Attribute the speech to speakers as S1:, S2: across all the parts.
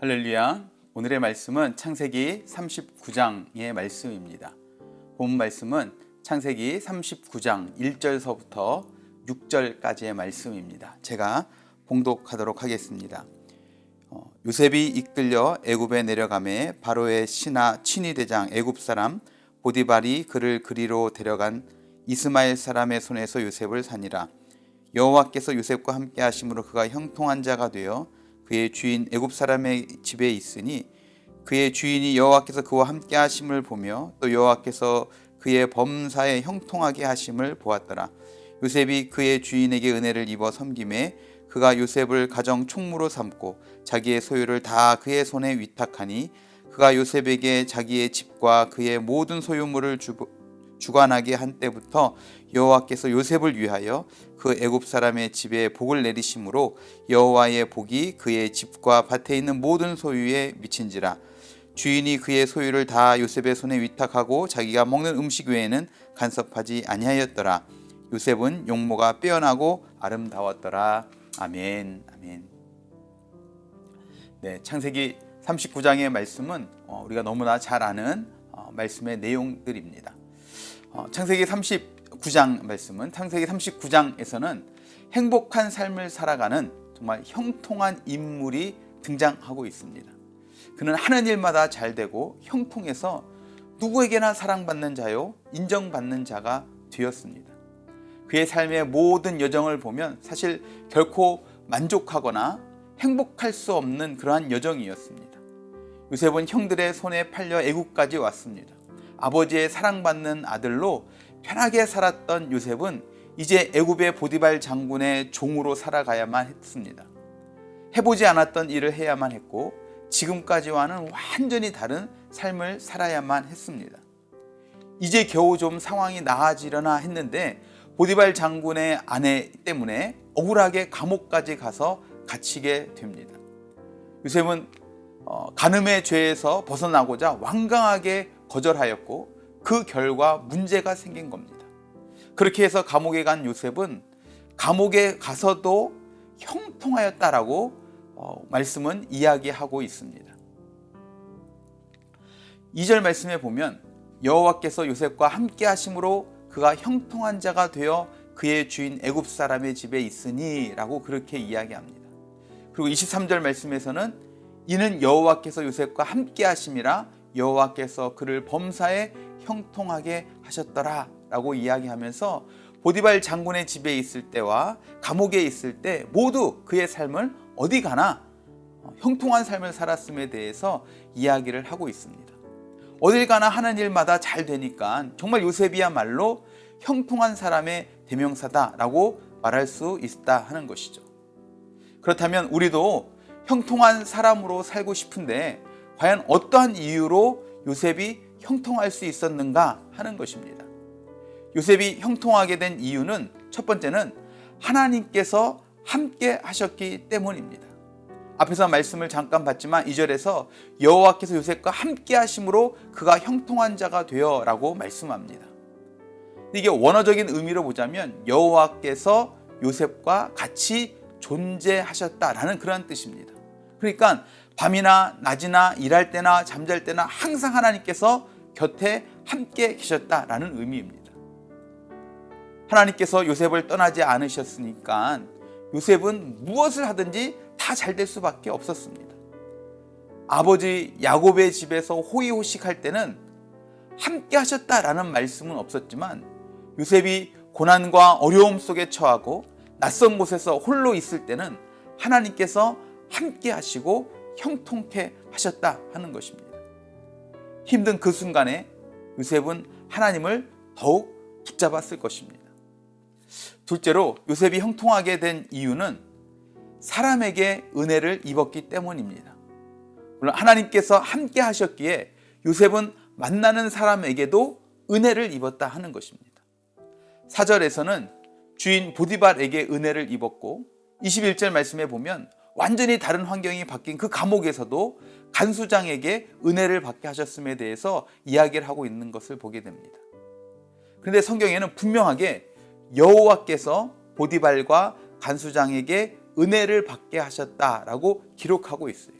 S1: 할렐루야. 오늘의 말씀은 창세기 39장의 말씀입니다. 본 말씀은 창세기 39장 1절서부터 6절까지의 말씀입니다. 제가 봉독하도록 하겠습니다. 요셉이 이끌려 애굽에 내려가매 바로의 신하 친위대장 애굽 사람 보디발이 그를 그리로 데려간 이스마엘 사람의 손에서 요셉을 사니라. 여호와께서 요셉과 함께 하심으로 그가 형통한 자가 되어 그의 주인 애굽 사람의 집에 있으니 그의 주인이 여호와께서 그와 함께 하심을 보며 또 여호와께서 그의 범사에 형통하게 하심을 보았더라. 요셉이 그의 주인에게 은혜를 입어 섬김에 그가 요셉을 가정 총무로 삼고 자기의 소유를 다 그의 손에 위탁하니 그가 요셉에게 자기의 집과 그의 모든 소유물을 주관하게 한 때부터 여호와께서 요셉을 위하여 그 애굽 사람의 집에 복을 내리심으로 여호와의 복이 그의 집과 밭에 있는 모든 소유에 미친지라. 주인이 그의 소유를 다 요셉의 손에 위탁하고 자기가 먹는 음식 외에는 간섭하지 아니하였더라. 요셉은 용모가 빼어나고 아름다웠더라. 아멘. 아멘. 네, 창세기 39장의 말씀은 우리가 너무나 잘 아는 말씀의 내용들입니다. 창세기 39장 말씀은 창세기 39장에서는 행복한 삶을 살아가는 정말 형통한 인물이 등장하고 있습니다. 그는 하는 일마다 잘 되고 형통해서 누구에게나 사랑받는 자요 인정받는 자가 되었습니다. 그의 삶의 모든 여정을 보면 사실 결코 만족하거나 행복할 수 없는 그러한 여정이었습니다. 요셉은 형들의 손에 팔려 애국까지 왔습니다. 아버지의 사랑받는 아들로 편하게 살았던 요셉은 이제 애굽의 보디발 장군의 종으로 살아가야만 했습니다. 해보지 않았던 일을 해야만 했고 지금까지와는 완전히 다른 삶을 살아야만 했습니다. 이제 겨우 좀 상황이 나아지려나 했는데 보디발 장군의 아내 때문에 억울하게 감옥까지 가서 갇히게 됩니다. 요셉은 간음의 죄에서 벗어나고자 완강하게 거절하였고 그 결과 문제가 생긴 겁니다. 그렇게 해서 감옥에 간 요셉은 감옥에 가서도 형통하였다라고 말씀은 이야기하고 있습니다. 2절 말씀에 보면 여호와께서 요셉과 함께 하심으로 그가 형통한 자가 되어 그의 주인 애굽 사람의 집에 있으니 라고 그렇게 이야기합니다. 그리고 23절 말씀에서는 이는 여호와께서 요셉과 함께 하심이라 여호와께서 그를 범사에 형통하게 하셨더라 라고 이야기하면서 보디발 장군의 집에 있을 때와 감옥에 있을 때 모두 그의 삶을 어디 가나 형통한 삶을 살았음에 대해서 이야기를 하고 있습니다. 어딜 가나 하는 일마다 잘 되니까 정말 요셉이야말로 형통한 사람의 대명사다라고 말할 수 있다 하는 것이죠. 그렇다면 우리도 형통한 사람으로 살고 싶은데 과연 어떠한 이유로 요셉이 형통할 수 있었는가 하는 것입니다. 요셉이 형통하게 된 이유는 첫 번째는 하나님께서 함께 하셨기 때문입니다. 앞에서 말씀을 잠깐 봤지만 2절에서 여호와께서 요셉과 함께 하심으로 그가 형통한 자가 되어 라고 말씀합니다. 이게 원어적인 의미로 보자면 여호와께서 요셉과 같이 존재하셨다라는 그런 뜻입니다. 그러니까 밤이나 낮이나 일할 때나 잠잘 때나 항상 하나님께서 곁에 함께 계셨다라는 의미입니다. 하나님께서 요셉을 떠나지 않으셨으니까 요셉은 무엇을 하든지 다 잘 될 수밖에 없었습니다. 아버지 야곱의 집에서 호의호식할 때는 함께 하셨다라는 말씀은 없었지만 요셉이 고난과 어려움 속에 처하고 낯선 곳에서 홀로 있을 때는 하나님께서 함께 하시고 형통케 하셨다 하는 것입니다. 힘든 그 순간에 요셉은 하나님을 더욱 붙잡았을 것입니다. 둘째로 요셉이 형통하게 된 이유는 사람에게 은혜를 입었기 때문입니다. 물론 하나님께서 함께 하셨기에 요셉은 만나는 사람에게도 은혜를 입었다 하는 것입니다. 4절에서는 주인 보디발에게 은혜를 입었고 21절 말씀에 보면 완전히 다른 환경이 바뀐 그 감옥에서도 간수장에게 은혜를 받게 하셨음에 대해서 이야기를 하고 있는 것을 보게 됩니다. 그런데 성경에는 분명하게 여호와께서 보디발과 간수장에게 은혜를 받게 하셨다라고 기록하고 있어요.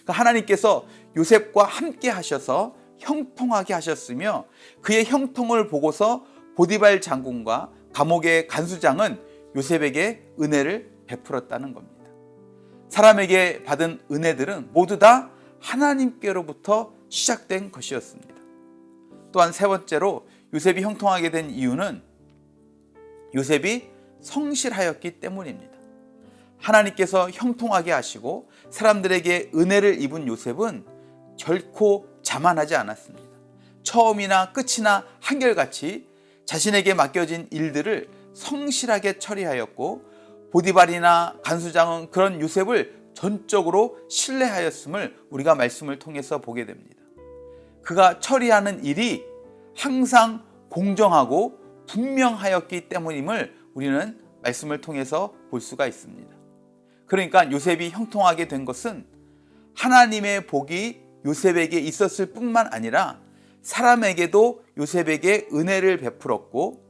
S1: 그러니까 하나님께서 요셉과 함께 하셔서 형통하게 하셨으며 그의 형통을 보고서 보디발 장군과 감옥의 간수장은 요셉에게 은혜를 베풀었다는 겁니다. 사람에게 받은 은혜들은 모두 다 하나님께로부터 시작된 것이었습니다. 또한 세 번째로 요셉이 형통하게 된 이유는 요셉이 성실하였기 때문입니다. 하나님께서 형통하게 하시고 사람들에게 은혜를 입은 요셉은 결코 자만하지 않았습니다. 처음이나 끝이나 한결같이 자신에게 맡겨진 일들을 성실하게 처리하였고 보디발이나 간수장은 그런 요셉을 전적으로 신뢰하였음을 우리가 말씀을 통해서 보게 됩니다. 그가 처리하는 일이 항상 공정하고 분명하였기 때문임을 우리는 말씀을 통해서 볼 수가 있습니다. 그러니까 요셉이 형통하게 된 것은 하나님의 복이 요셉에게 있었을 뿐만 아니라 사람에게도 요셉에게 은혜를 베풀었고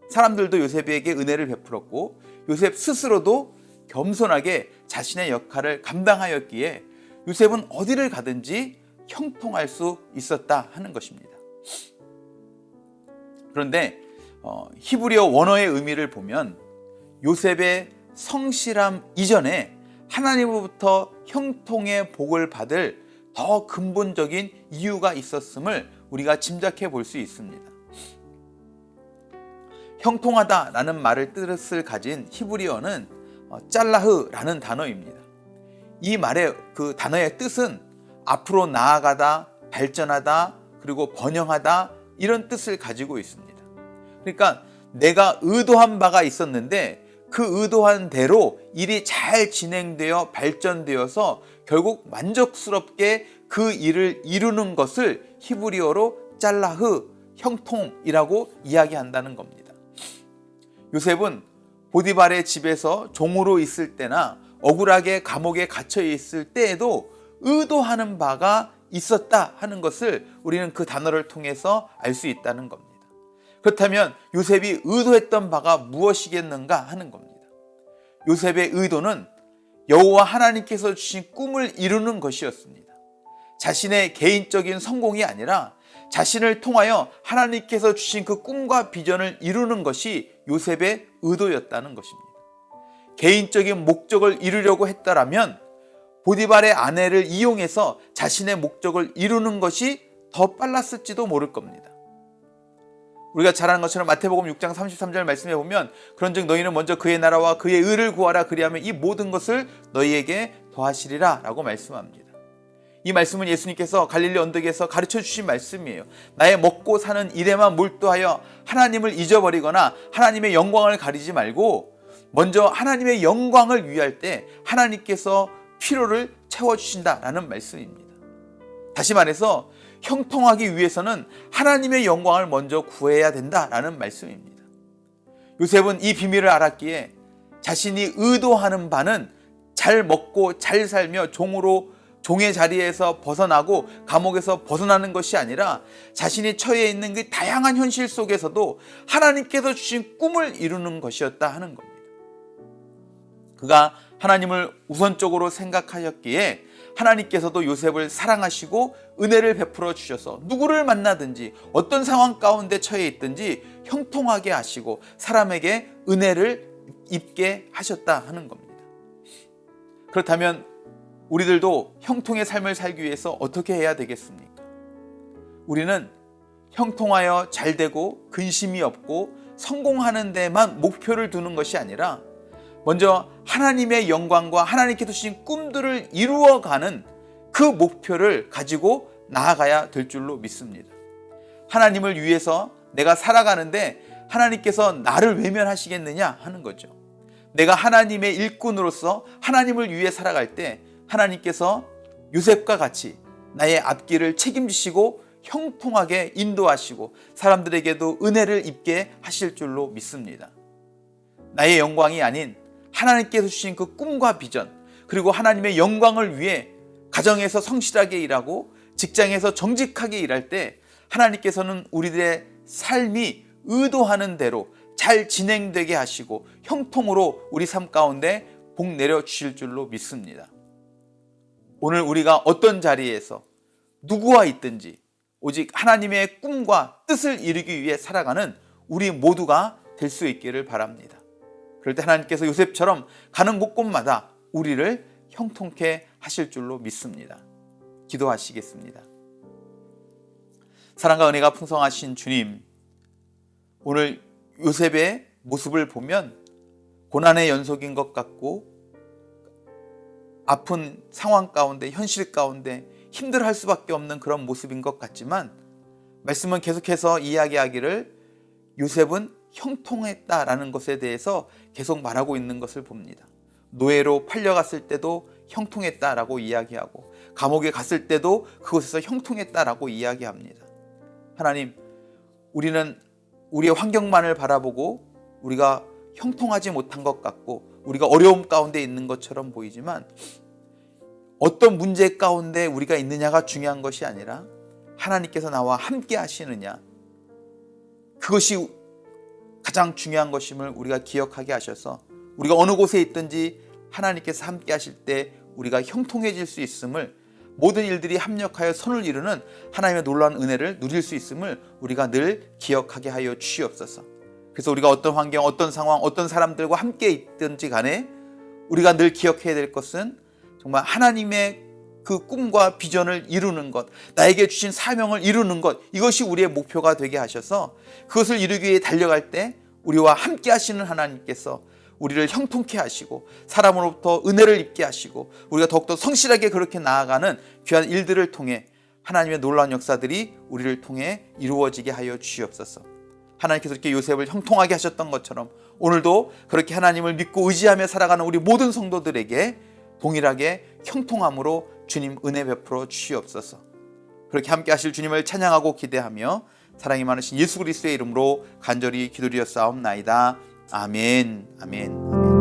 S1: 사람들도 요셉에게 은혜를 베풀었고 요셉 스스로도 겸손하게 자신의 역할을 감당하였기에 요셉은 어디를 가든지 형통할 수 있었다 하는 것입니다. 그런데 히브리어 원어의 의미를 보면 요셉의 성실함 이전에 하나님으로부터 형통의 복을 받을 더 근본적인 이유가 있었음을 우리가 짐작해 볼 수 있습니다. 형통하다라는 말을 뜻을 가진 히브리어는 짤라흐라는 단어입니다. 이 말의 그 단어의 뜻은 앞으로 나아가다, 발전하다, 그리고 번영하다 이런 뜻을 가지고 있습니다. 그러니까 내가 의도한 바가 있었는데 그 의도한 대로 일이 잘 진행되어 발전되어서 결국 만족스럽게 그 일을 이루는 것을 히브리어로 짤라흐, 형통이라고 이야기한다는 겁니다. 요셉은 보디발의 집에서 종으로 있을 때나 억울하게 감옥에 갇혀 있을 때에도 의도하는 바가 있었다 하는 것을 우리는 그 단어를 통해서 알 수 있다는 겁니다. 그렇다면 요셉이 의도했던 바가 무엇이겠는가 하는 겁니다. 요셉의 의도는 여호와 하나님께서 주신 꿈을 이루는 것이었습니다. 자신의 개인적인 성공이 아니라 자신을 통하여 하나님께서 주신 그 꿈과 비전을 이루는 것이 요셉의 의도였다는 것입니다. 개인적인 목적을 이루려고 했더라면 보디발의 아내를 이용해서 자신의 목적을 이루는 것이 더 빨랐을지도 모를 겁니다. 우리가 잘 아는 것처럼 마태복음 6장 33절 말씀해 보면 그런즉 너희는 먼저 그의 나라와 그의 의를 구하라 그리하면 이 모든 것을 너희에게 더하시리라 라고 말씀합니다. 이 말씀은 예수님께서 갈릴리 언덕에서 가르쳐 주신 말씀이에요. 나의 먹고 사는 일에만 몰두하여 하나님을 잊어버리거나 하나님의 영광을 가리지 말고 먼저 하나님의 영광을 위할 때 하나님께서 필요를 채워주신다라는 말씀입니다. 다시 말해서 형통하기 위해서는 하나님의 영광을 먼저 구해야 된다라는 말씀입니다. 요셉은 이 비밀을 알았기에 자신이 의도하는 바는 잘 먹고 잘 살며 종의 자리에서 벗어나고 감옥에서 벗어나는 것이 아니라 자신이 처해 있는 그 다양한 현실 속에서도 하나님께서 주신 꿈을 이루는 것이었다 하는 겁니다. 그가 하나님을 우선적으로 생각하였기에 하나님께서도 요셉을 사랑하시고 은혜를 베풀어 주셔서 누구를 만나든지 어떤 상황 가운데 처해 있든지 형통하게 하시고 사람에게 은혜를 입게 하셨다 하는 겁니다. 그렇다면 우리들도 형통의 삶을 살기 위해서 어떻게 해야 되겠습니까? 우리는 형통하여 잘되고 근심이 없고 성공하는 데만 목표를 두는 것이 아니라 먼저 하나님의 영광과 하나님께서 주신 꿈들을 이루어가는 그 목표를 가지고 나아가야 될 줄로 믿습니다. 하나님을 위해서 내가 살아가는데 하나님께서 나를 외면하시겠느냐 하는 거죠. 내가 하나님의 일꾼으로서 하나님을 위해 살아갈 때 하나님께서 요셉과 같이 나의 앞길을 책임지시고 형통하게 인도하시고 사람들에게도 은혜를 입게 하실 줄로 믿습니다. 나의 영광이 아닌 하나님께서 주신 그 꿈과 비전, 그리고 하나님의 영광을 위해 가정에서 성실하게 일하고 직장에서 정직하게 일할 때 하나님께서는 우리들의 삶이 의도하는 대로 잘 진행되게 하시고 형통으로 우리 삶 가운데 복 내려 주실 줄로 믿습니다. 오늘 우리가 어떤 자리에서 누구와 있든지 오직 하나님의 꿈과 뜻을 이루기 위해 살아가는 우리 모두가 될 수 있기를 바랍니다. 그럴 때 하나님께서 요셉처럼 가는 곳곳마다 우리를 형통케 하실 줄로 믿습니다. 기도하시겠습니다. 사랑과 은혜가 풍성하신 주님, 오늘 요셉의 모습을 보면 고난의 연속인 것 같고 아픈 상황 가운데, 현실 가운데 힘들어할 수밖에 없는 그런 모습인 것 같지만 말씀은 계속해서 이야기하기를 요셉은 형통했다라는 것에 대해서 계속 말하고 있는 것을 봅니다. 노예로 팔려갔을 때도 형통했다라고 이야기하고 감옥에 갔을 때도 그곳에서 형통했다라고 이야기합니다. 하나님, 우리는 우리의 환경만을 바라보고 우리가 형통하지 못한 것 같고 우리가 어려움 가운데 있는 것처럼 보이지만 어떤 문제 가운데 우리가 있느냐가 중요한 것이 아니라 하나님께서 나와 함께 하시느냐, 그것이 가장 중요한 것임을 우리가 기억하게 하셔서 우리가 어느 곳에 있든지 하나님께서 함께 하실 때 우리가 형통해질 수 있음을, 모든 일들이 합력하여 선을 이루는 하나님의 놀라운 은혜를 누릴 수 있음을 우리가 늘 기억하게 하여 주시옵소서. 그래서 우리가 어떤 환경, 어떤 상황, 어떤 사람들과 함께 있든지 간에 우리가 늘 기억해야 될 것은 정말 하나님의 그 꿈과 비전을 이루는 것, 나에게 주신 사명을 이루는 것, 이것이 우리의 목표가 되게 하셔서 그것을 이루기 위해 달려갈 때 우리와 함께 하시는 하나님께서 우리를 형통케 하시고 사람으로부터 은혜를 입게 하시고 우리가 더욱더 성실하게 그렇게 나아가는 귀한 일들을 통해 하나님의 놀라운 역사들이 우리를 통해 이루어지게 하여 주시옵소서. 하나님께서 이렇게 요셉을 형통하게 하셨던 것처럼 오늘도 그렇게 하나님을 믿고 의지하며 살아가는 우리 모든 성도들에게 동일하게 형통함으로 주님 은혜 베풀어 주시옵소서. 그렇게 함께 하실 주님을 찬양하고 기대하며 사랑이 많으신 예수 그리스도의 이름으로 간절히 기도드렸사옵나이다. 아멘. 아멘. 아멘.